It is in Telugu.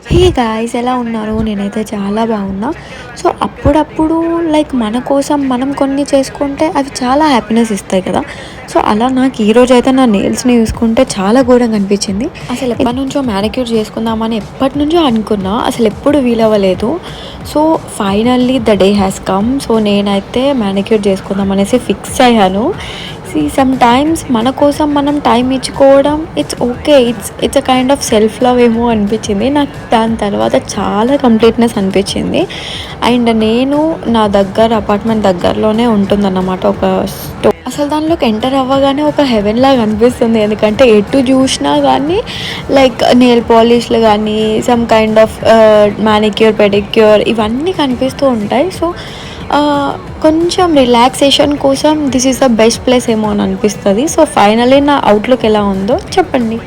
హే గాయ్స్, ఎలా ఉన్నారు? నేనైతే చాలా బాగున్నా. సో అప్పుడప్పుడు లైక్ మన కోసం మనం కొన్ని చేసుకుంటే అవి చాలా హ్యాపీనెస్ ఇస్తాయి కదా. సో అలా నాకు ఈరోజు అయితే నా నెయిల్స్ని చూసుకుంటే చాలా ఘోరంగా అనిపించింది. అసలు ఎప్పటి నుంచో మ్యానిక్యూర్ చేసుకుందామని ఎప్పటి నుంచో అనుకున్నా, అసలు ఎప్పుడు వీలవ్వలేదు. So finally the day has come. So నేనైతే మ్యానిక్యూర్ చేసుకుందాం అనేసి ఫిక్స్ అయ్యాను. సమ్ టైమ్స్ మన కోసం మనం టైం ఇచ్చుకోవడం it's okay, it's a kind of self love ఏమో అనిపించింది నాకు. దాని తర్వాత చాలా కంప్లీట్నెస్ అనిపించింది. అండ్ నేను నా అపార్ట్మెంట్ దగ్గరలోనే ఉంటుందన్నమాట ఒక స్టోర్. అసలు దానిలోకి ఎంటర్ అవ్వగానే ఒక హెవెన్ లాగా అనిపిస్తుంది. ఎందుకంటే ఎటు చూసినా కానీ లైక్ నెయిల్ పాలిష్లు కానీ, some kind of manicure pedicure ఇవన్నీ కనిపిస్తూ ఉంటాయి. సో కొంచెం రిలాక్సేషన్ కోసం this is the best place ఏమో అని అనిపిస్తుంది. సో ఫైనలీ నా అవుట్లుక్ ఎలా ఉందో చెప్పండి.